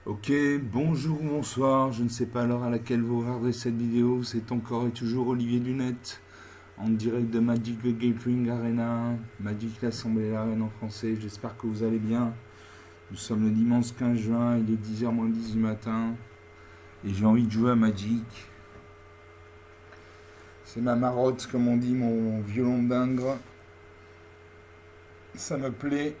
Ok, bonjour, bonsoir, je ne sais pas l'heure à laquelle vous regardez cette vidéo, c'est encore et toujours Olivier Lunette, en direct de Magic the Gathering Arena, Magic l'Assemblée l'Arène en français, j'espère que vous allez bien. Nous sommes le dimanche 15 juin, il est 10h moins 10 du matin, et j'ai envie de jouer à Magic. C'est ma marotte, comme on dit, mon violon d'ingre. Ça me plaît,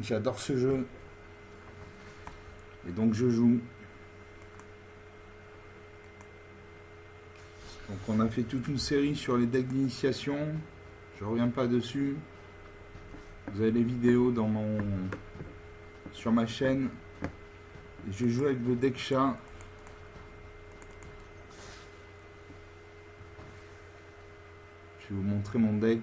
j'adore ce jeu, et donc je joue. Donc on a fait toute une série sur les decks d'initiation. Je reviens pas dessus. Vous avez les vidéos sur ma chaîne. Et je joue avec le deck chat. Je vais vous montrer mon deck.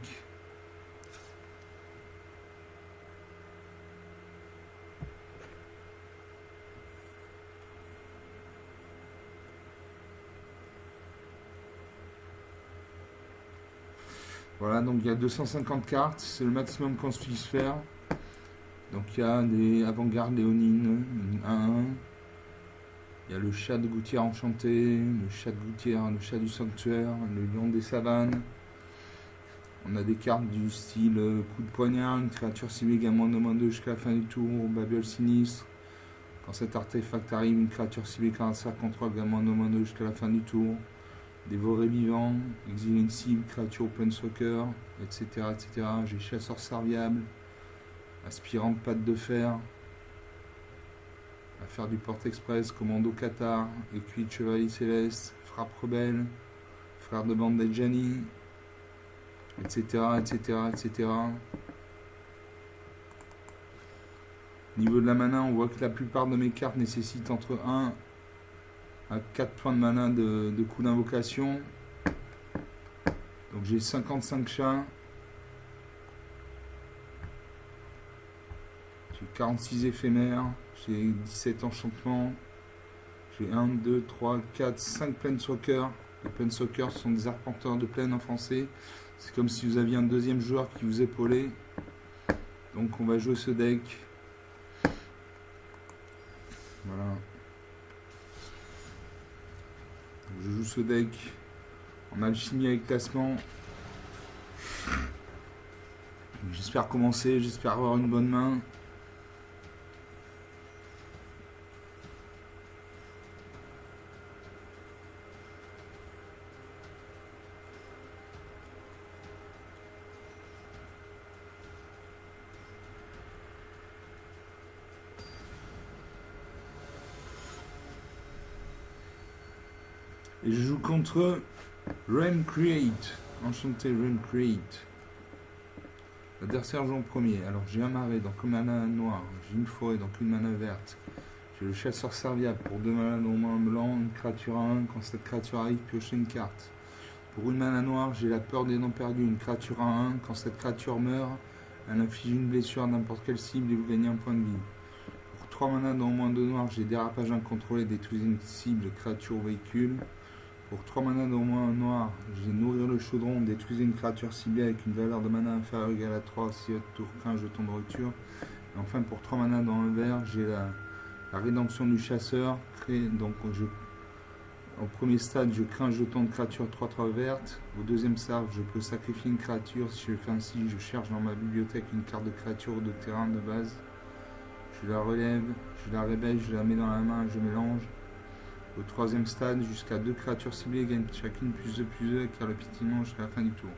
Voilà, donc il y a 250 cartes, c'est le maximum qu'on puisse faire. Donc il y a des avant-gardes léonines, 1-1. Il y a le chat de gouttière enchanté, le chat de gouttière, le chat du sanctuaire, le lion des savanes. On a des cartes du style coup de poignard, une créature ciblée également de -2 jusqu'à la fin du tour, babiole sinistre. Quand cet artefact arrive, une créature ciblée caractère contrôle également de -2 jusqu'à la fin du tour. Dévoré vivant, exilé une cible, créature open soccer, etc. etc. J'ai chasseur serviable, aspirant de patte de fer, affaire du porte-express, commando Qatar, écuyer de chevalier céleste, frappe rebelle, frère de bande d'Edjani, etc. etc. etc. Au niveau de la mana, on voit que la plupart de mes cartes nécessitent entre 1 à 4 points de mana de coup d'invocation. Donc j'ai 55 chats. J'ai 46 éphémères. J'ai 17 enchantements. J'ai 1, 2, 3, 4, 5 planeswalkers. Les planeswalkers sont des arpenteurs de plaine en français. C'est comme si vous aviez un deuxième joueur qui vous épaulait. Donc on va jouer ce deck. Voilà. Je joue ce deck en alchimie avec classement. J'espère commencer, j'espère avoir une bonne main. Et je joue contre Realm Create. Enchanté Realm Create. L'adversaire joue en premier. Alors j'ai un marais, donc une mana noire. J'ai une forêt, donc une mana verte. J'ai le chasseur serviable pour 2 mana au moins blanc, une créature à 1. Quand cette créature arrive, piochez une carte. Pour une mana noire, j'ai la peur des noms perdus, une créature à 1. Quand cette créature meurt, elle inflige une blessure à n'importe quelle cible et vous gagnez un point de vie. Pour 3 mana dans au moins 2 noirs, j'ai dérapage incontrôlé, détruisez une cible, créature ou véhicule. Pour 3 mana dans au moins un noir, j'ai nourrir le chaudron, détruisez une créature ciblée avec une valeur de mana inférieure ou égale à 3 si votre tour crée un jeton de rupture. Et enfin pour 3 mana dans un vert, j'ai la rédemption du chasseur. Au premier stade, je crée un jeton de créature 3-3 verte. Au deuxième stade, je peux sacrifier une créature. Si je fais ainsi, je cherche dans ma bibliothèque une carte de créature ou de terrain de base. Je la relève, je la réveille, je la mets dans la main, je mélange. Au troisième stade, jusqu'à 2 créatures ciblées gagnent chacune +2/+2 car le pétillement jusqu'à la fin du tour.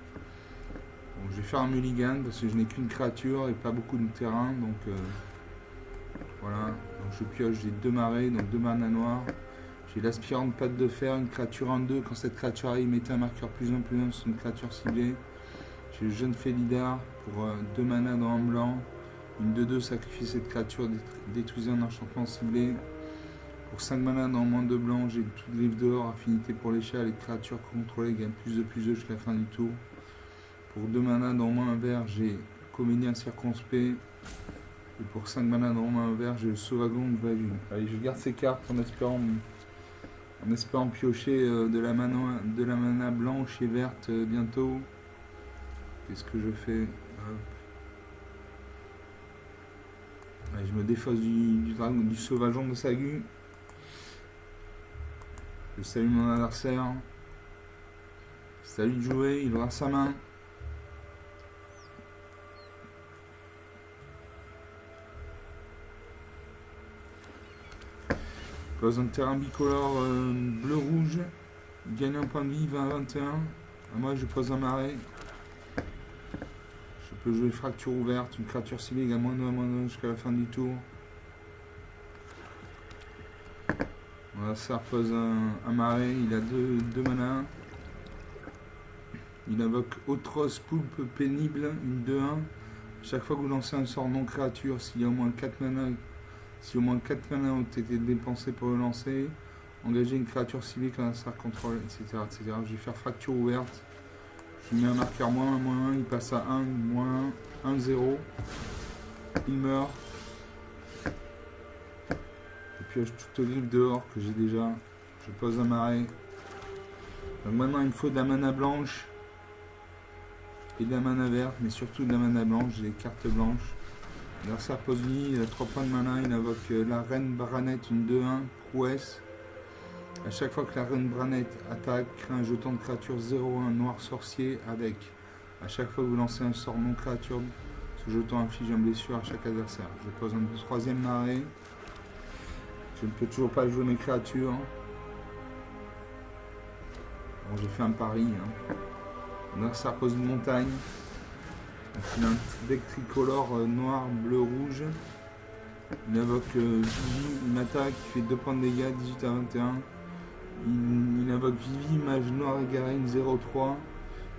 Donc je vais faire un mulligan parce que je n'ai qu'une créature et pas beaucoup de terrain. Donc voilà. Donc je pioche, j'ai 2 marais, donc 2 mana noirs. J'ai l'aspirant de patte de fer, une créature 1-2. Quand cette créature arrive, mettez un marqueur +1/+1 sur une créature ciblée. J'ai le jeune Félidar pour 2 mana dans un blanc. Une 2-2, sacrifiez cette créature, détruisez un enchantement ciblé. Pour 5 mana dans moins de blanc, j'ai tout griffe dehors, affinité pour les chats, les créatures contrôlées gagnent +2/+2 jusqu'à la fin du tour. Pour 2 mana dans moins un vert, j'ai comédien circonspect. Et pour 5 mana dans moins un vert, j'ai le sauvagon de value. Allez, je garde ces cartes en espérant piocher de la mana blanche et verte bientôt. Qu'est-ce que je fais? Allez, je me défausse du sauvageon de Sagu. Je salue mon adversaire. Salut de jouer, il aura sa main. Pose un terrain bicolore bleu-rouge. Gagne un point de vie, 20-21. Moi je pose un marais. Je peux jouer fracture ouverte, une créature ciblée égale -1/-1 jusqu'à la fin du tour. Voilà, ça repose un marais, il a 2 mana. Il invoque Otros Poulpe Pénible, une 2-1. Chaque fois que vous lancez un sort non créature, s'il y a au moins 4 mana, si au moins 4 mana ont été dépensés pour le lancer, engagez une créature ciblée qu'un adversaire contrôle, etc., etc. Je vais faire fracture ouverte. Je lui mets un marqueur -1/-1, il passe à 1, -1, 1-0. Il meurt. Je pioche toute griffe dehors que j'ai déjà. Je pose un marais. Donc maintenant il me faut de la mana blanche et de la mana verte, mais surtout de la mana blanche. J'ai des cartes blanches. L'adversaire pose lui, il a 3 points de mana, il invoque la reine Branette, une 2-1, prouesse. A chaque fois que la reine Branette attaque, crée un jeton de créature 0-1 noir sorcier avec. A chaque fois que vous lancez un sort non créature, ce jeton inflige une blessure à chaque adversaire. Je pose un 3e marais. Je ne peux toujours pas jouer mes créatures. Bon, j'ai fait un pari. L'adversaire pose une montagne. Donc, il a un deck tricolore noir, bleu, rouge. Il invoque Vivi, une attaque qui fait 2 points de dégâts, 18-21. Il invoque Vivi, mage noir égaré, une 0-3.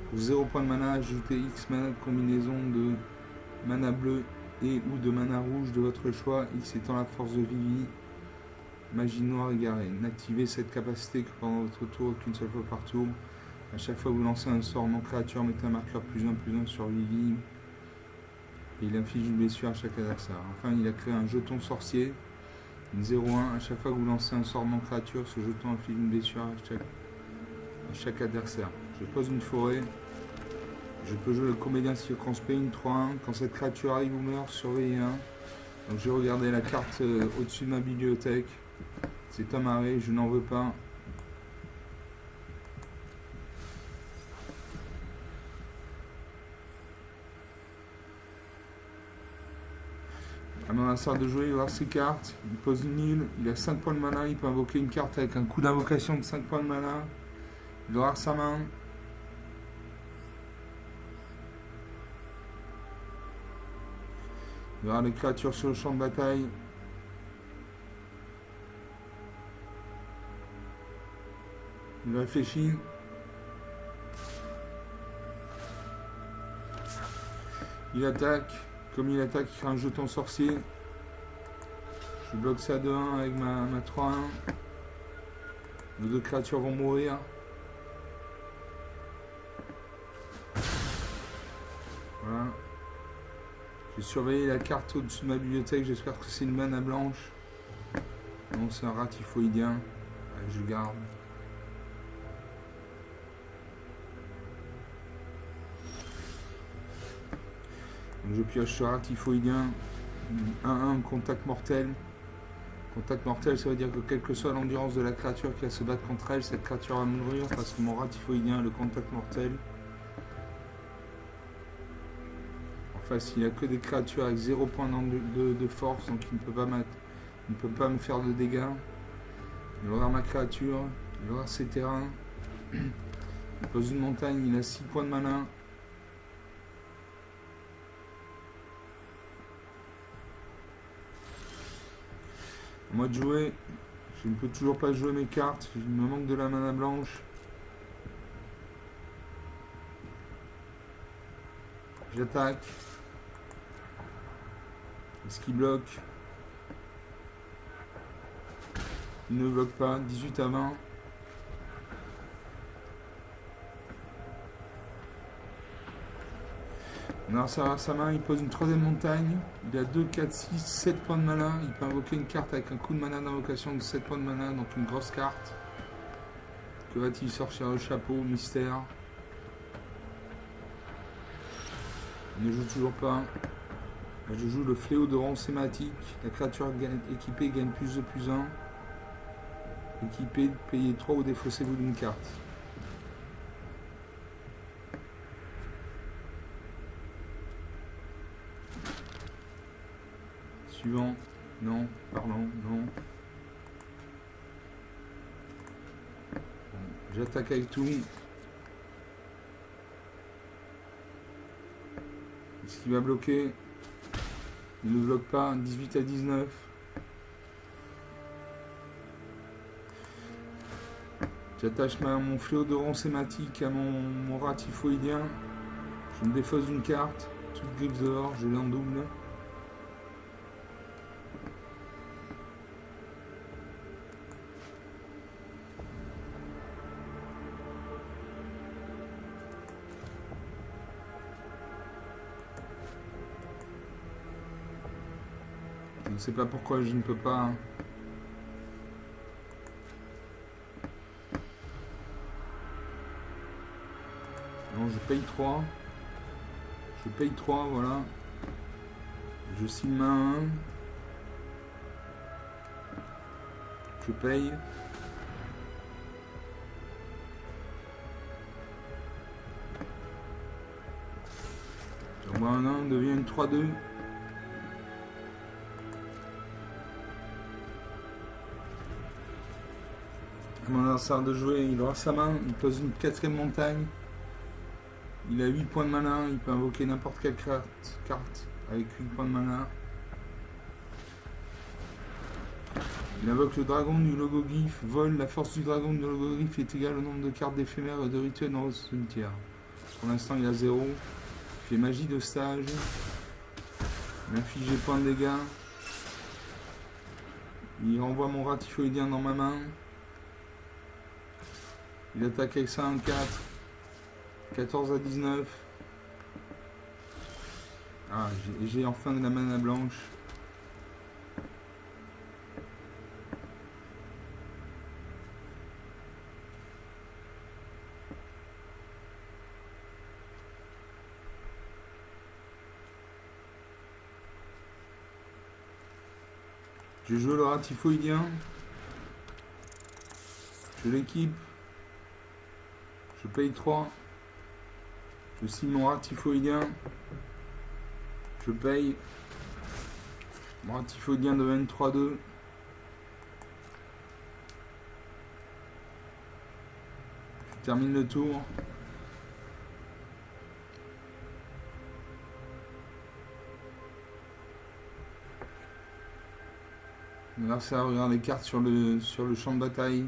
Pour 0 points de mana, ajoutez X mana de combinaison de mana bleu et ou de mana rouge de votre choix. X étant la force de Vivi. Magie noire égarée. N'activez cette capacité que pendant votre tour qu'une seule fois par tour. A chaque fois que vous lancez un sort non créature, mettez un marqueur +1/+1 sur Vivi. Et il inflige une blessure à chaque adversaire. Enfin, il a créé un jeton sorcier. Une 0-1. A chaque fois que vous lancez un sort non créature, ce jeton inflige une blessure à chaque adversaire. Je pose une forêt. Je peux jouer le comédien circonspect, une 3-1. Quand cette créature arrive ou meurt, surveillez 1. Donc je vais regarder la carte au-dessus de ma bibliothèque. C'est un marais, je n'en veux pas. À mon adversaire de jouer, il va voir ses cartes. Il pose une île, il a 5 points de mana, il peut invoquer une carte avec un coup d'invocation de 5 points de mana. Il aura sa main. Il aura les créatures sur le champ de bataille. Il réfléchit. Il attaque. Comme il attaque, il crée un jeton sorcier. Je bloque ça de 1 avec ma 3-1. Nos 2 créatures vont mourir. Voilà. J'ai surveillé la carte au-dessus de ma bibliothèque. J'espère que c'est une mana blanche. Non, c'est un ratifoïdien. Allez, je garde. Donc je pioche ce ratifoïdien. 1-1, contact mortel. Contact mortel, ça veut dire que quelle que soit l'endurance de la créature qui va se battre contre elle, cette créature va mourir parce que mon ratifoïdien a le contact mortel. En face, il n'y a que des créatures avec 0 point de force, donc il ne peut pas me faire de dégâts. Il aura ma créature, il aura ses terrains. Il pose une montagne, il a 6 points de mana. À moi de jouer, je ne peux toujours pas jouer mes cartes, il me manque de la mana blanche. J'attaque. Est-ce qu'il bloque? Il ne bloque pas, 18-20. Alors ça va sa main, il pose une 3e montagne, il a 2, 4, 6, 7 points de mana, il peut invoquer une carte avec un coup de mana d'invocation de 7 points de mana, donc une grosse carte. Que va-t-il sortir le chapeau, mystère? Il ne joue toujours pas. Là, je joue le fléau de ronce hématique. La créature équipée gagne plus de plus 1. Équipé, payez 3 ou défaussez-vous d'une carte. Suivant. Non. Pardon. Non. Bon, j'attaque avec tout. Est-ce qu'il va bloquer? Il ne bloque pas. 18 à 19. J'attache mon fléau de ronce hématique à mon rat typhoïdien. Je me défausse d'une carte. Toute griffe dehors, je l'ai en double. Je ne sais pas pourquoi je ne peux pas. Non, je paye 3. Je paye 3, voilà. Je signe main 1. Je paye. J'envoie un 1, devient une 3-2. Mon adversaire de jouer, il aura sa main, il pose une 4ème montagne. Il a 8 points de mana, il peut invoquer n'importe quelle carte avec 8 points de mana. Il invoque le dragon du logoglyphe, vole, la force du dragon du logoglyphe est égale au nombre de cartes d'éphémères et de rituels dans votre cimetière. Pour l'instant il a 0. Il fait magie de stage. Il inflige des points de dégâts. Il renvoie mon rat typhoïdien dans ma main. Il attaque avec ça en 4. 14 à 19. Ah, j'ai enfin de la mana blanche. Je joue le rat typhoïdien. Je l'équipe. Je paye 3. Je signe mon rat typhoïdien. Je paye. Mon rat typhoïdien devient 3-2. Je termine le tour. L'adversaire regarde les cartes sur le champ de bataille.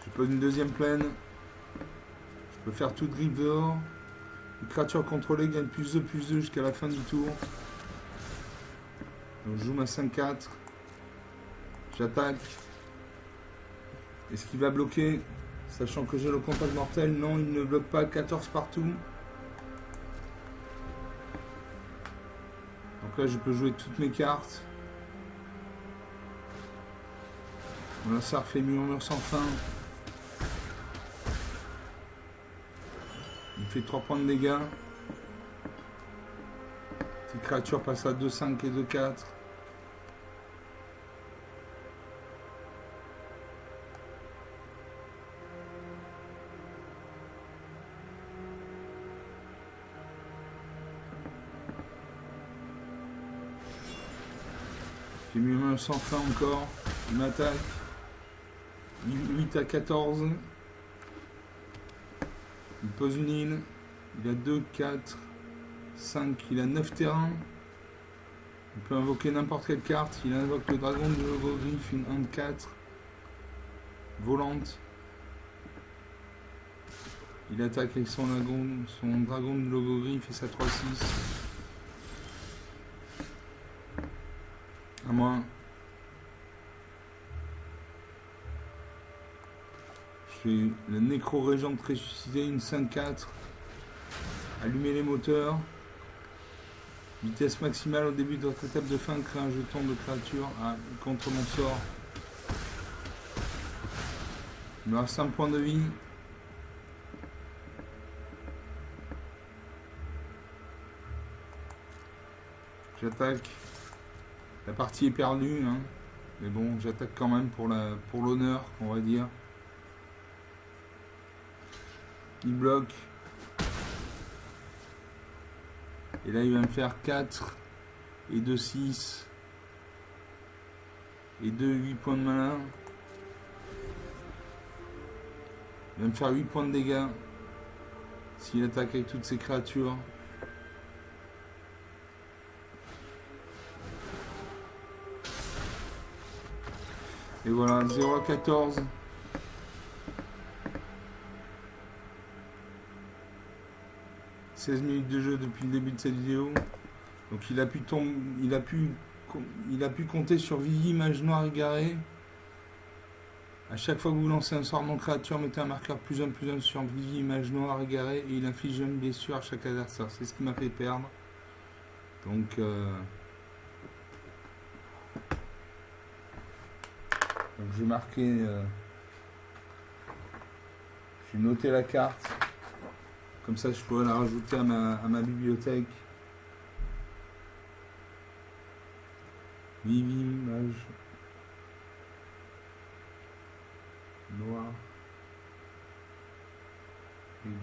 Je pose une deuxième plaine. Je peux faire toute griffe dehors. Les créatures contrôlées gagnent plus 2 jusqu'à la fin du tour. Donc je joue ma 5-4. J'attaque. Est-ce qu'il va bloquer? Sachant que j'ai le contact mortel. Non, il ne bloque pas. 14 partout. Donc là, je peux jouer toutes mes cartes. Mon adversaire fait murmure sans fin. Il fait 3 points de dégâts. Cette créature passe à 2-5 et 2-4. J'ai mis main sans fin encore. Il m'attaque. 8 à 14. Il pose une île. Il a 2, 4, 5. Il a 9 terrains. Il peut invoquer n'importe quelle carte. Il invoque le dragon de logoglyphe, une 1 de 4. Volante. Il attaque avec son dragon de logoglyphe et sa 3-6. À moi. Je fais le nécro-régent ressuscité, une 5-4. Allumer les moteurs. Vitesse maximale au début de votre étape de fin. Créer un jeton de créature contre mon sort. Il me reste 5 points de vie. J'attaque. La partie est perdue, hein. Mais bon, j'attaque quand même pour l'honneur, on va dire. Il bloque. Et là, il va me faire 4 et 2, 6 et 2, 8 points de mana. Il va me faire 8 points de dégâts s'il attaque avec toutes ces créatures. Et voilà, 0 à 14. « 16 minutes de jeu depuis le début de cette vidéo. Donc il a pu compter sur Vivi, Mage Noir égaré. À chaque fois que vous lancez un sort non créature, mettez un marqueur +1/+1 sur Vivi, Mage Noir égaré et il inflige une blessure à chaque adversaire. C'est ce qui m'a fait perdre. Donc j'ai marqué, j'ai noté la carte. Comme ça, je pourrais la rajouter à ma bibliothèque. Vivi, Mage Noir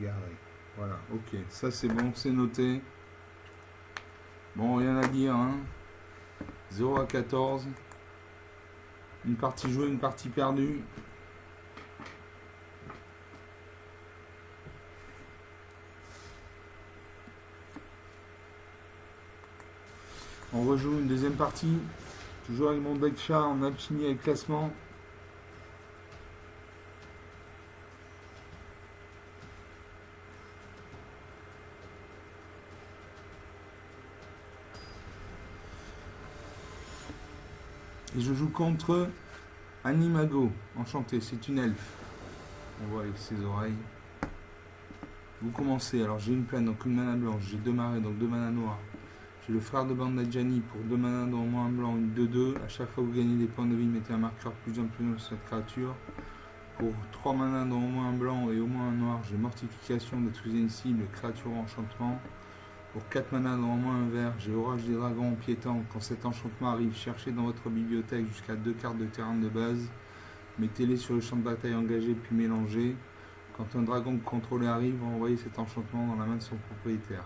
égaré. Voilà, ok. Ça, c'est bon, c'est noté. Bon, rien à dire, hein. 0 à 14. Une partie jouée, une partie perdue. On rejoue une deuxième partie. Toujours avec mon deck chat en alchimie avec classement. Et je joue contre Animago. Enchanté, c'est une elfe. On voit avec ses oreilles. Vous commencez. Alors j'ai une plaine, donc une mana blanche. J'ai 2 marées, donc 2 mana noirs. J'ai le frère de Bandajani pour 2 mana dans au moins un blanc, une 2/2. À chaque fois que vous gagnez des points de vie, mettez un marqueur +1/+1 sur cette créature. Pour 3 mana dans au moins un blanc et au moins un noir, j'ai mortification, détruisez une cible, créature ou enchantement. Pour 4 mana dans au moins un vert, j'ai orage des dragons piétants. Quand cet enchantement arrive, cherchez dans votre bibliothèque jusqu'à 2 cartes de terrain de base. Mettez-les sur le champ de bataille engagé puis mélangez. Quand un dragon contrôlé arrive, envoyez cet enchantement dans la main de son propriétaire.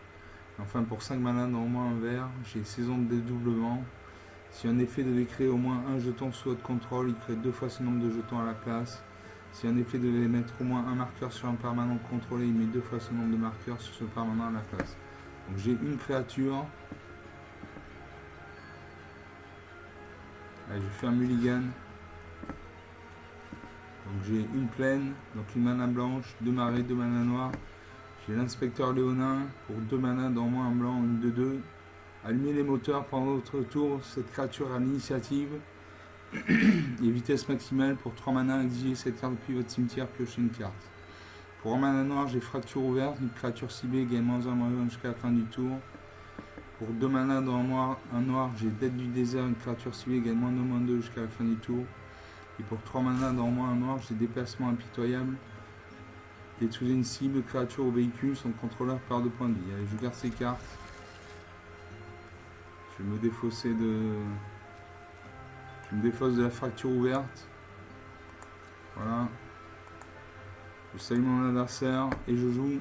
Enfin, pour 5 mana dans au moins un vert, j'ai saison de dédoublement. Si un effet devait créer au moins un jeton sous votre contrôle, il crée 2 fois ce nombre de jetons à la place. Si un effet devait mettre au moins un marqueur sur un permanent contrôlé, il met 2 fois ce nombre de marqueurs sur ce permanent à la place. Donc j'ai une créature. Allez, je fais un mulligan. Donc j'ai une plaine, donc une mana blanche, 2 marées, 2 mana noires. J'ai l'inspecteur léonin pour 2 mana dans moins un blanc, une 2/2. Allumez les moteurs pendant votre tour, cette créature a l'initiative. Et vitesse maximale pour 3 mana, exigez cette carte depuis votre cimetière, piochez une carte. Pour un mana noir, j'ai fracture ouverte, une créature ciblée gagne -1/-1 jusqu'à la fin du tour. Pour 2 mana dans un noir, j'ai dette du désert, une créature ciblée gagne -2/-2 jusqu'à la fin du tour. Et pour 3 mana dans moins un noir, j'ai déplacement impitoyable. Détruisez une cible, créature ou véhicule, son contrôleur perd 2 points de vie. Allez, je garde ces cartes. Je vais me défausser de... Je me défausse de la fracture ouverte. Voilà. Je salue mon adversaire et je joue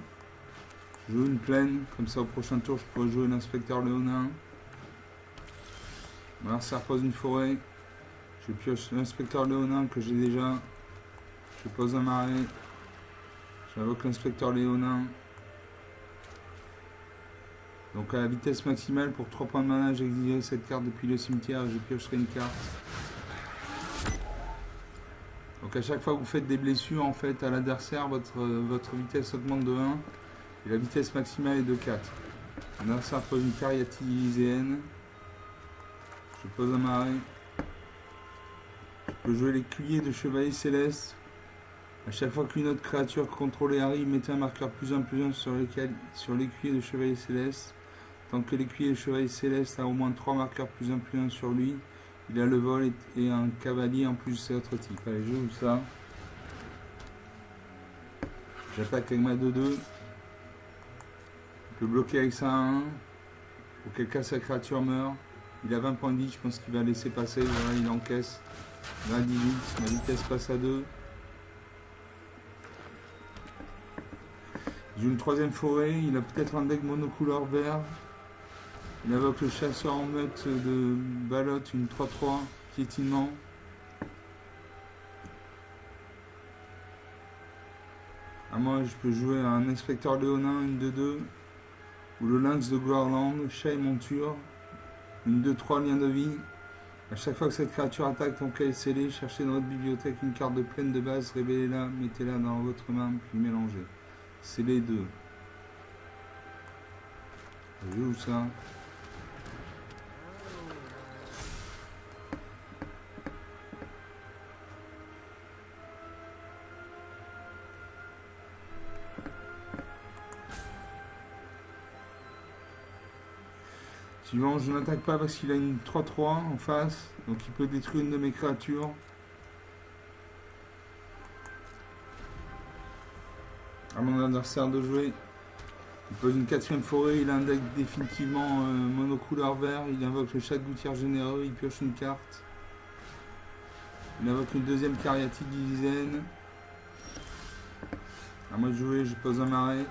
une plaine. Comme ça, au prochain tour, je pourrais jouer l'inspecteur léonin. Mon adversaire pose une forêt. Je pioche l'inspecteur léonin que j'ai déjà. Je pose un marais. J'invoque l'inspecteur léonin. Donc à la vitesse maximale, pour 3 points de mana, j'exigerai cette carte depuis le cimetière et je piocherai une carte. Donc à chaque fois que vous faites des blessures en fait à l'adversaire, votre vitesse augmente de 1 et la vitesse maximale est de 4. L'adversaire pose une cariatide lyséenne. Je pose un marais. Je peux jouer l'écuyer de chevalier céleste. À chaque fois qu'une autre créature contrôlée arrive, mettez un marqueur +1/+1 sur l'écuyer de chevalier céleste. Tant que l'écuyer de chevalier céleste a au moins 3 marqueurs +1/+1 sur lui, il a le vol et un cavalier en plus de ses autres types. Allez, je joue ça. J'attaque avec ma 2/2. Je peux bloquer avec ça à 1. Auquel cas sa créature meurt. Il a 20 points de vie, je pense qu'il va laisser passer. Voilà, il encaisse. 20-18, ma vitesse passe à 2. J'ai une troisième forêt, il a peut-être un deck monocouleur vert. Il invoque le chasseur en meute de Balotte, une 3-3, piétinement. À moi, je peux jouer un inspecteur léonin, une 2-2. Ou le lynx de Gloirland, chat et monture. Une 2-3, lien de vie. À chaque fois que cette créature attaque ton cas est scellé, cherchez dans votre bibliothèque une carte de plaine de base, révélez-la, mettez-la dans votre main, puis mélangez. C'est les deux. Je joue ça. Suivant, je n'attaque pas parce qu'il a une 3-3 en face, donc il peut détruire une de mes créatures. À mon adversaire de jouer. Il pose une quatrième forêt, il a un deck définitivement monocouleur vert, il invoque le chat de gouttière généreux, il pioche une carte. Il invoque une deuxième cariatique dizaine. À moi de jouer, je pose un marais.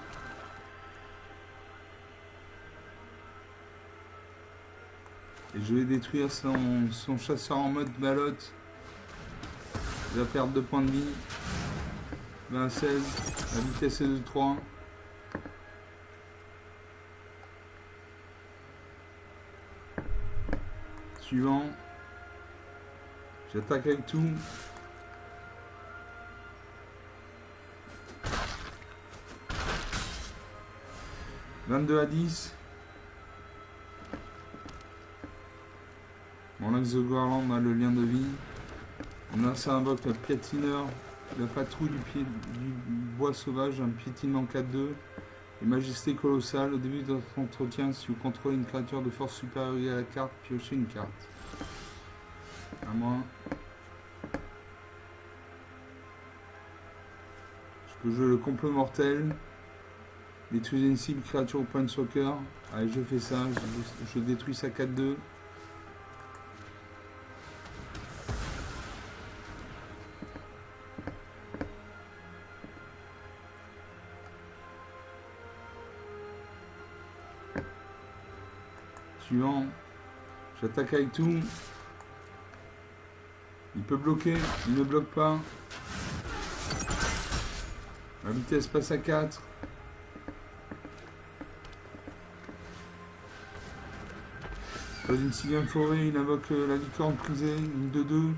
Et je vais détruire son chasseur en mode Balotte. Il va perdre 2 points de vie. 20 à 16. La vitesse est de 3. Suivant. J'attaque avec tout. « 22 à 10. Mon axe de Gloirland a le lien de vie. On a ça invoque le piétineur, la patrouille du bois sauvage, un piétinement 4-2. Et majesté colossale. Au début de votre entretien, si vous contrôlez une créature de force supérieure à la carte, piochez une carte. À moi. Je peux jouer le complot mortel. Détruisez une cible créature au point de soccer. Allez, je fais ça. Je détruis sa 4-2. Suivant, j'attaque avec tout. Il peut bloquer, il ne bloque pas. La vitesse passe à 4. Dans une 6ème forêt, il invoque la licorne prisée, une 2-2.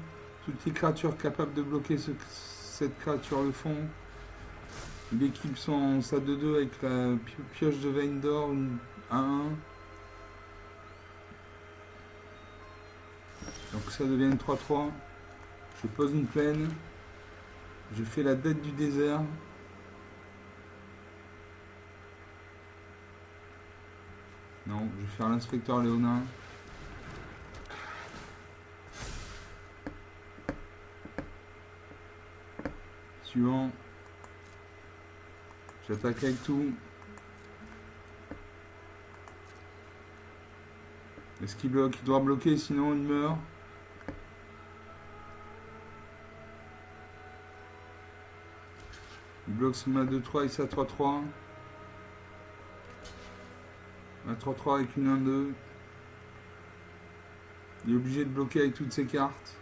Toutes les créatures capables de bloquer cette créature le font. Il équipe sa 2-2 avec la pioche de veine d'or, une 1-1. Donc ça devient une 3-3. Je pose une plaine. Je fais la dette du désert. Non, je vais faire l'inspecteur léonin. Suivant. J'attaque avec tout. Est-ce qu'il bloque? Il doit bloquer, sinon il meurt. Il bloque ma 2-3 et sa 3-3. Ma 3-3 avec une 1-2. Il est obligé de bloquer avec toutes ses cartes.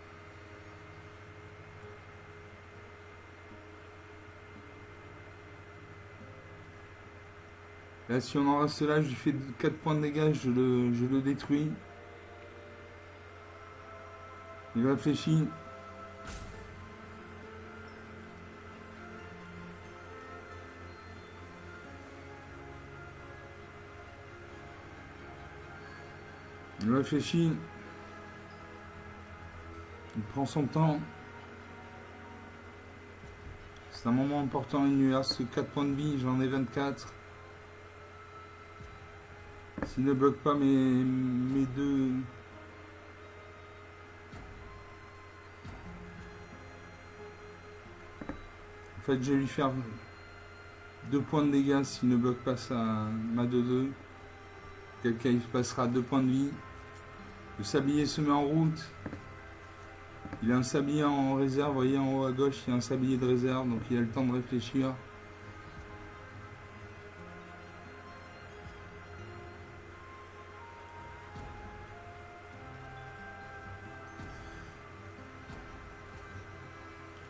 Là, si on en reste là, je lui fais 4 points de dégâts, je le détruis. Il réfléchit. Il réfléchit. Il prend son temps. C'est un moment important, il lui reste 4 points de vie, j'en ai 24. S'il ne bloque pas mes deux... En fait, je vais lui faire 2 points de dégâts s'il ne bloque pas ma 2-2. Quelqu'un il passera 2 points de vie. Le sablier se met en route. Il a un sablier en réserve, vous voyez en haut à gauche, il y a un sablier de réserve, donc il a le temps de réfléchir.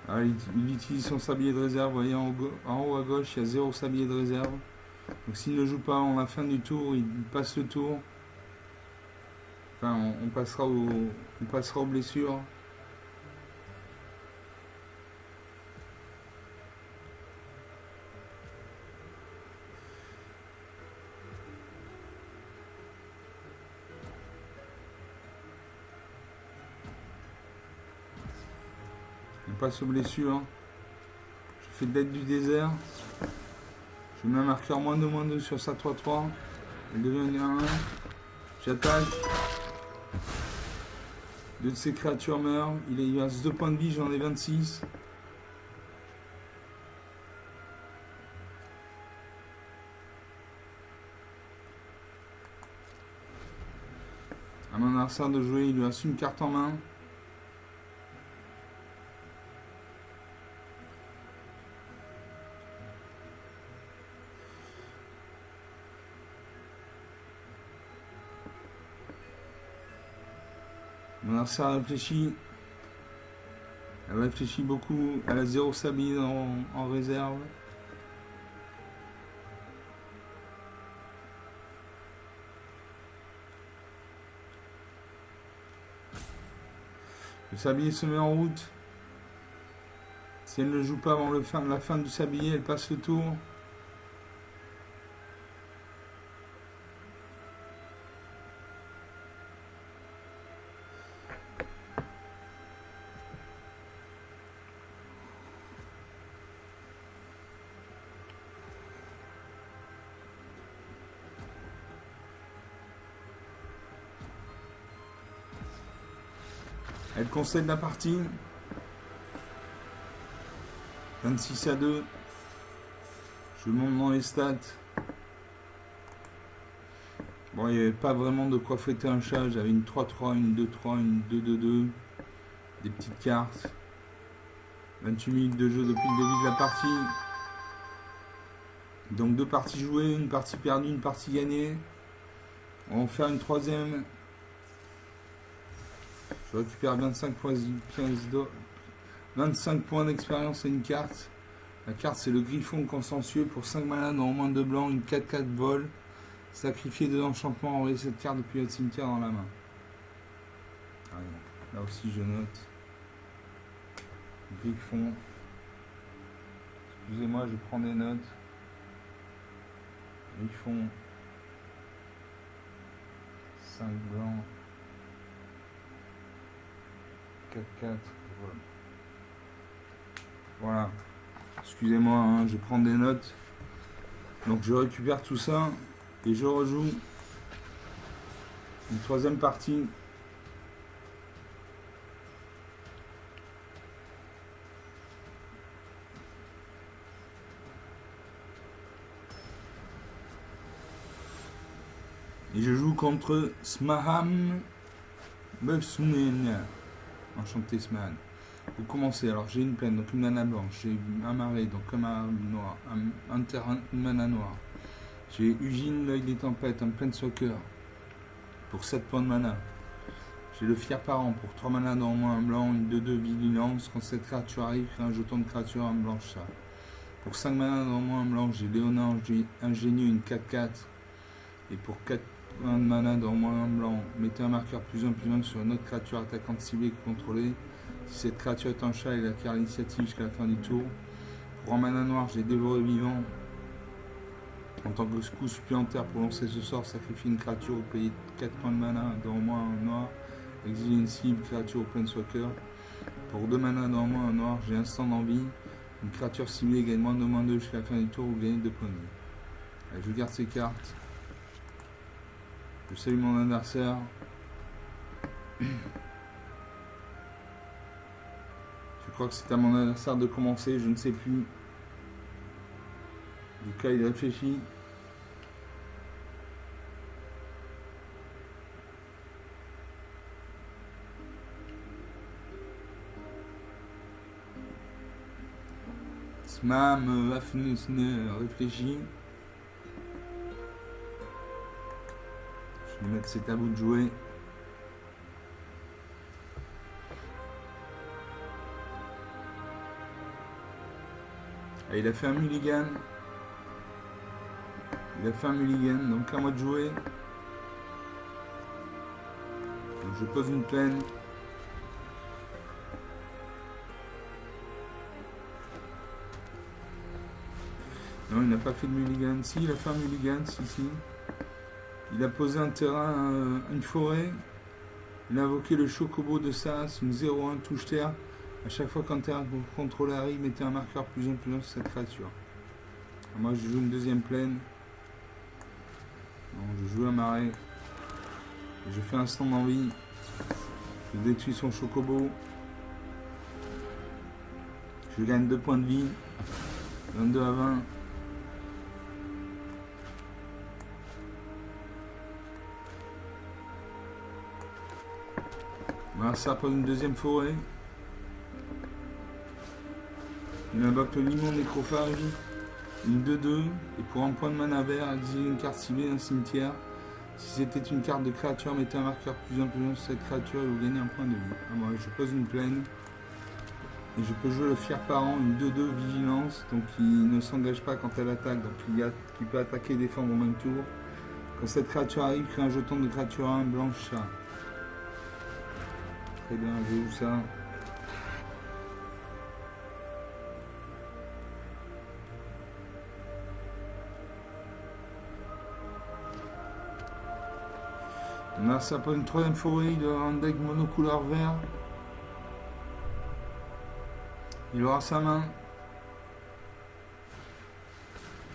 Alors, il utilise son sablier de réserve, vous voyez en haut à gauche, il y a 0 sablier de réserve. Donc s'il ne joue pas avant la fin du tour, il passe le tour. Enfin, on passera aux blessures. On passe aux blessures. Je fais d'aide du désert. Je mets un marqueur -2/-2 sur sa 3-3. Elle devient 1-1. J'attaque. 2 de ses créatures meurent. Il reste 2 points de vie, j'en ai 26. À mon adversaire de jouer, il lui reste une carte en main. Mon adversaire réfléchit. Elle réfléchit beaucoup. Elle a 0 sablier en réserve. Le sablier se met en route. Si elle ne joue pas avant la fin du sablier, elle passe le tour. Elle concède la partie. 26-2. Je monte dans les stats. Bon, il n'y avait pas vraiment de quoi fêter un chat. J'avais une 3-3, une 2-3, une 2-2-2. Des petites cartes. 28 minutes de jeu depuis le début de la partie. Donc 2 parties jouées, une partie perdue, une partie gagnée. On va en faire une troisième. Je récupère 25 points d'expérience et une carte. La carte c'est le Griffon consciencieux pour 5 mana dans au moins 2 blancs, une 4-4 vol. Sacrifier 2 enchantements, envoyer cette carte depuis le cimetière dans la main. Allez, là aussi je note. Griffon. Excusez-moi, je prends des notes. Griffon. 5 blancs. 4-4. Voilà. Excusez-moi, hein, je prends des notes. Donc je récupère tout ça et je rejoue une troisième partie. Et je joue contre Smaham Mefsunen. Enchanté Smahan. Vous commencez, alors j'ai une plaine, donc une mana blanche, j'ai un marais, donc un mana noir, un terrain, une mana noire. J'ai Ugin, l'œil des tempêtes, un planeswalker pour 7 points de mana. J'ai le fier parent pour 3 mana dans au moins un blanc, une 2-2 vigilance. Quand cette créature arrive, crée un jeton de créature en blanche ça. Pour 5 mana dans au moins un blanc, j'ai Léonard, j'ai ingénieux, une 4-4. Et pour 4 points de mana dans au moins un blanc, mettez un marqueur +1/+1 sur une autre créature attaquante ciblée que contrôlée. Si cette créature est un chat, elle acquiert l'initiative jusqu'à la fin du tour. Pour un mana noir, j'ai Dévoré Vivant. En tant que coup supplémentaire pour lancer ce sort, sacrifie une créature ou payer 4 points de mana dans au moins un noir. Exiler une cible, créature ou planeswalker. Pour 2 mana dans au moins un noir, j'ai instant d'envie. Une créature ciblée gagne -2/-2 jusqu'à la fin du tour ou gagne 2 points de vie. Allez, je garde ces cartes. Je salue mon adversaire. Je crois que c'est à mon adversaire de commencer, je ne sais plus. Du cas, il réfléchit. Mam, réfléchis. Je vais mettre c'est à vous de jouer. Ah, il a fait un mulligan. Donc à moi de jouer. Donc je pose une plaine. Non, il n'a pas fait de mulligan. Si, il a fait un mulligan, si. Il a posé un terrain, une forêt. Il a invoqué le chocobo de Sas, une 0-1 touche terre. À chaque fois qu'un terrain contrôle arrive, mettez un marqueur plus 1 sur cette créature. Alors moi je joue une deuxième plaine. Non, je joue un marais. Je fais un stand d'envie. Je détruis son chocobo. Je gagne 2 points de vie. 22 à 20. Voilà, ça pour une deuxième forêt. Il invoque le limon nécrophage. Une 2-2. Et pour un point de mana vert, exilez une carte ciblée d'un cimetière. Si c'était une carte de créature, mettez un marqueur plus 1 sur cette créature et vous gagnez un point de vie. Ah, moi, je pose une plaine. Et je peux jouer le fier parent, une 2-2 vigilance. Donc il ne s'engage pas quand elle attaque. Donc il peut attaquer et défendre au même tour. Quand cette créature arrive, crée un jeton de créature 1 blanche chat. Très bien, je joue ça. On a ça pour une troisième forêt, il aura un deck monocouleur vert. Il aura sa main.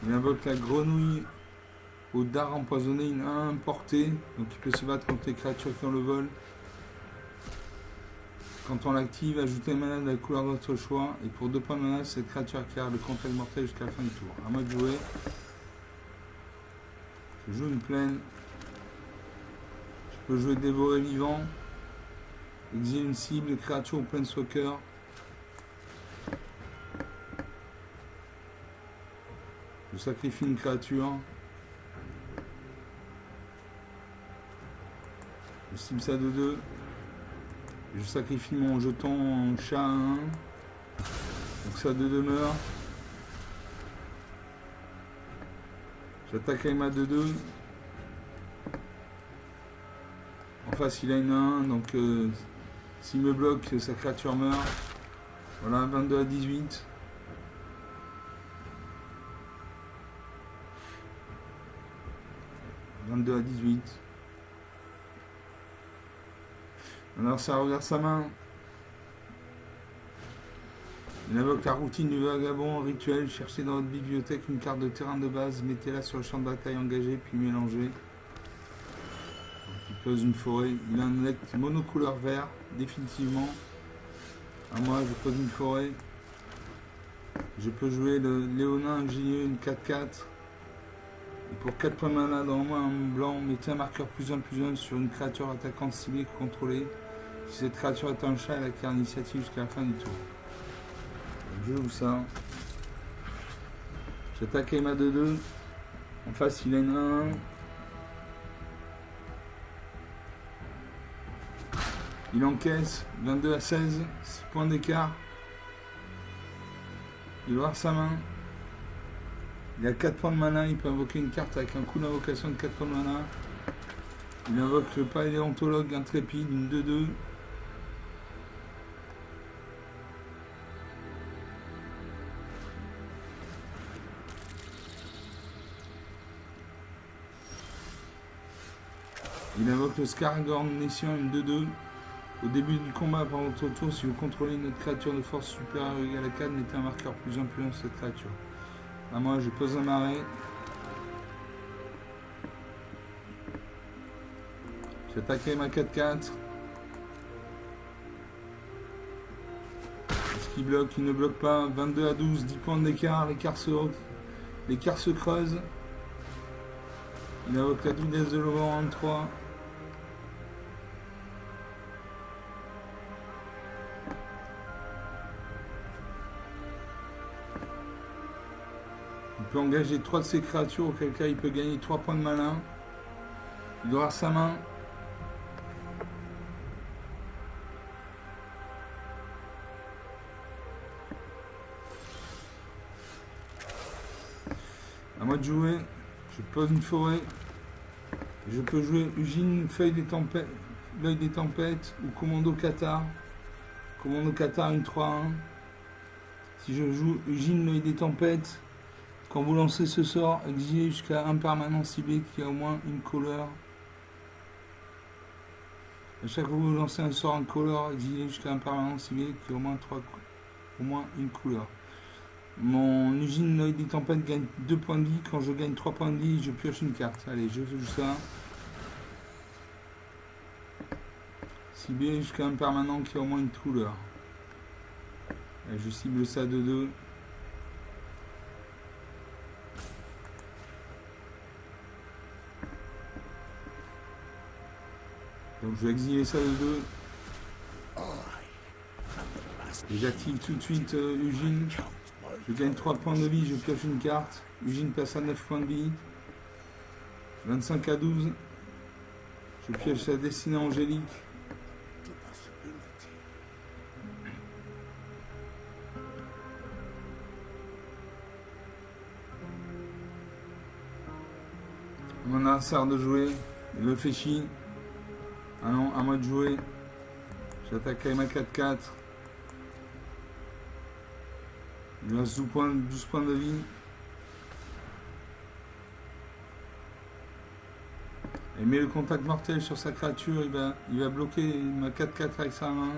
Il invoque la grenouille au dard empoisonné, une 1 portée. Donc il peut se battre contre les créatures qui ont le vol. Quand on l'active, ajoutez un mana de la couleur de votre choix. Et pour 2 points de mana, cette créature acquiert le contrôle mortel jusqu'à la fin du tour. À moi de jouer. Je joue une plaine. Je peux jouer dévorer vivant. Exiler une cible, créature ou planeswalker. Je sacrifie une créature. Je cible ça de 2. Je sacrifie mon jeton chat à 1. Donc ça de 2 meurt. J'attaque avec ma 2-2. En face il a une 1. Donc s'il me bloque, sa créature meurt. Voilà, 22 à 18. À 18. Alors ça regarde sa main. Il invoque la routine du vagabond rituel. Cherchez dans votre bibliothèque une carte de terrain de base. Mettez-la sur le champ de bataille engagé puis mélangez. Il pose une forêt. Il a un deck monocouleur vert. Définitivement. À moi je pose une forêt. Je peux jouer le Léonin ingénieux, une 4-4. Et pour 4 points de mana dans le main blanc, mettez un marqueur plus 1 sur une créature attaquante ciblée contrôlée. Si cette créature est un chat, elle acquiert l'initiative jusqu'à la fin du tour. Donc je joue ça. J'attaque avec ma 2-2. En face, il a une 1-1. Il encaisse 22 à 16, 6 points d'écart. Il va avoir sa main. Il a 4 points de mana, il peut invoquer une carte avec un coup d'invocation de 4 points de mana. Il invoque le paléontologue intrépide, une 2-2. Il invoque le Scaragorn Nessian, une 2-2. Au début du combat, par votre tour, si vous contrôlez une autre créature de force supérieure ou égale à 4, mettez un marqueur plus 1 sur cette créature. À moi, je pose un marais. J'attaque avec ma 4-4. Est-ce qu'il bloque? Il ne bloque pas. 22 à 12, 10 points d'écart. L'écart se creuse. Il invoque la Douillesse de l'Auvent en 3. peut engager 3 de ses créatures, auquel cas il peut gagner 3 points de malin. Il aura sa main. À moi de jouer. Je pose une forêt. Je peux jouer Ugine, Feuille des Tempêtes, l'œil des tempêtes ou Commando Qatar. Commando Qatar, une 3-1. Si je joue Ugine, l'œil des tempêtes, quand vous lancez ce sort, exilez jusqu'à un permanent ciblé qui a au moins une couleur. À chaque fois que vous lancez un sort incolore, exilez jusqu'à un permanent ciblé qui a au moins une couleur. Mon Ugine, l'œil des tempêtes gagne 2 points de vie. Quand je gagne 3 points de vie, je pioche une carte. Allez, je joue ça. Cibler jusqu'à un permanent qui a au moins une couleur. Allez, je cible ça de 2. Donc je vais exiler ça de 2. Et j'active tout de suite Ugine. Je gagne 3 points de vie, je pioche une carte. Ugine passe à 9 points de vie. 25 à 12. Je pioche la destinée angélique. Mon adversaire de jouer. Il me fait chier. Ah non, à moi de jouer. J'attaque avec ma 4-4. Il me reste 12 points de vie. Il met le contact mortel sur sa créature. Il va bloquer ma 4-4 avec sa main.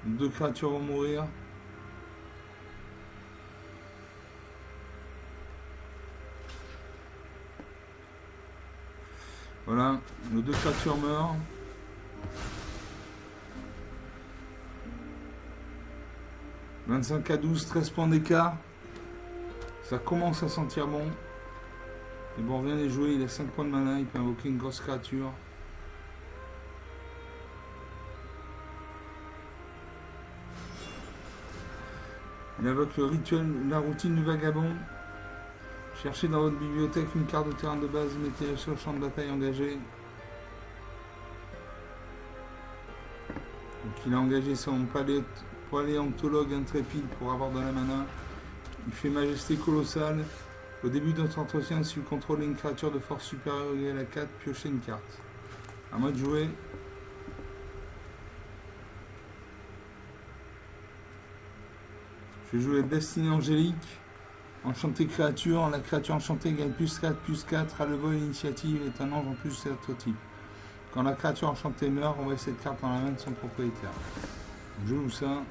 2 créatures vont mourir. Voilà, nos 2 créatures meurent. « 25 à 12, 13 points d'écart. Ça commence à sentir bon. Et bon, on vient les jouer, il a 5 points de mana, il peut invoquer une grosse créature. Il invoque le rituel, la routine du vagabond. Cherchez dans votre bibliothèque une carte de terrain de base, mettez-la sur le champ de bataille engagé. Donc il a engagé son paléontologue intrépide pour avoir de la mana. Il fait majesté colossale. Au début de notre entretien, si vous contrôlez une créature de force supérieure ou égale à 4, piochez une carte. À moi de jouer. Je vais jouer Destinée Angélique. Enchantée créature. La créature enchantée gagne +4/+4 à le vol initiative et est un ange en plus de notre type. Quand la créature enchantée meurt, on met cette carte dans la main de son propriétaire. Je joue ça.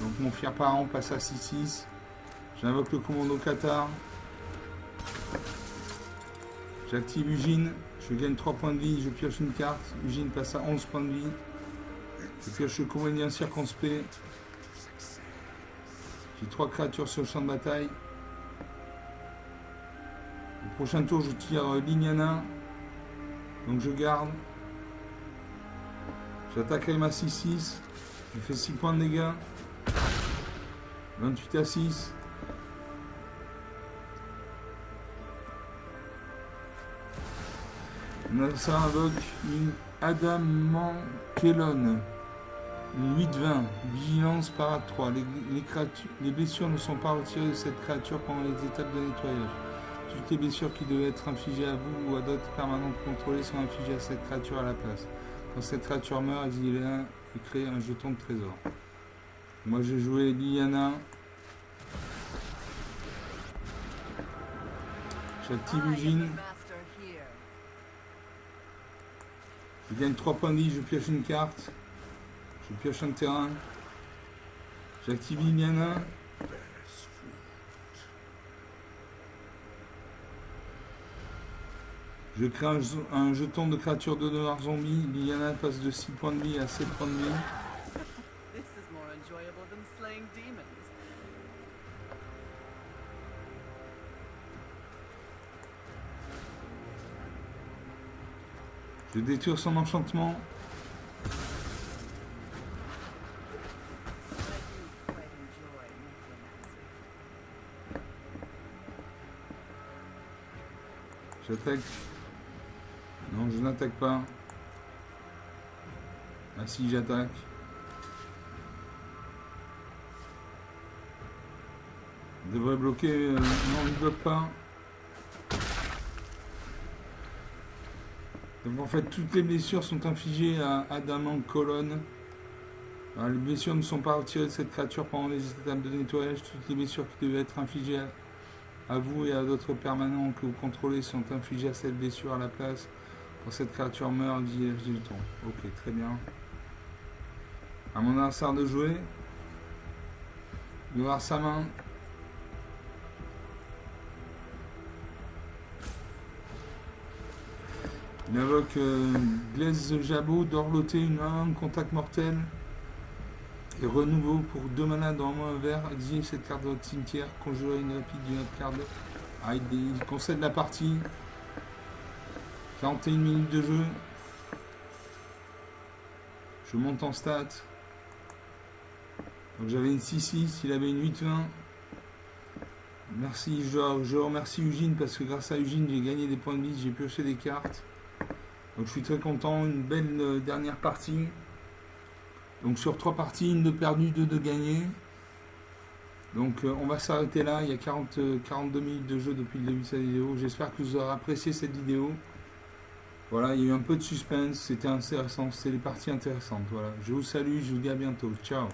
Donc mon fier parent passe à 6-6. J'invoque le commando Qatar. J'active Ugine. Je gagne 3 points de vie. Je pioche une carte. Ugine passe à 11 points de vie. Je pioche le comédien circonspect. J'ai 3 créatures sur le champ de bataille. Au prochain tour, je tire Lignana. Donc je garde. J'attaque avec ma 6-6. Je fais 6 points de dégâts. 28 à 6. Ça invoque une Adamankelon. Une 8-20. Vigilance parade 3. Les blessures ne sont pas retirées de cette créature pendant les étapes de nettoyage. Toutes les blessures qui devaient être infligées à vous ou à d'autres permanents contrôlés sont infligées à cette créature à la place. Quand cette créature meurt, exilez-la et créez un jeton de trésor. Moi j'ai joué Liliana. J'active Ugine. Je gagne 3 points de vie, je pioche une carte. Je pioche un terrain. J'active Liliana. Je crée un jeton de créature de noir zombie. Liliana passe de 6 points de vie à 7 points de vie. Je détruis son enchantement. J'attaque. Non, je n'attaque pas. Ah si, j'attaque. Je devrais bloquer. Non, il ne bloque pas. Donc en fait, toutes les blessures sont infligées à Adamant Colonne. Alors, les blessures ne sont pas retirées de cette créature pendant les étapes de nettoyage. Toutes les blessures qui devaient être infligées à vous et à d'autres permanents que vous contrôlez sont infligées à cette blessure à la place. Quand cette créature meurt, dit du temps. Ok, très bien. À mon adversaire de jouer. Il va voir sa main. Il invoque Glaise Jabot, d'Orloté, une main, contact mortel. Et renouveau pour 2 mana dans un moins vert. Exilez cette carte de votre cimetière. Conjurer une rapide d'une autre carte. Ah, il concède la partie. 41 minutes de jeu. Je monte en stats. Donc j'avais une 6-6, il avait une 8-20. Merci, je remercie Eugene parce que grâce à Eugene j'ai gagné des points de vie, j'ai pioché des cartes. Donc je suis très content, une belle dernière partie. Donc sur 3 parties, une de perdue, 2 de gagnées. Donc on va s'arrêter là, il y a 42 minutes de jeu depuis le début de cette vidéo. J'espère que vous aurez apprécié cette vidéo. Voilà, il y a eu un peu de suspense, c'était intéressant, c'était des parties intéressantes. Voilà, je vous salue, je vous dis à bientôt. Ciao.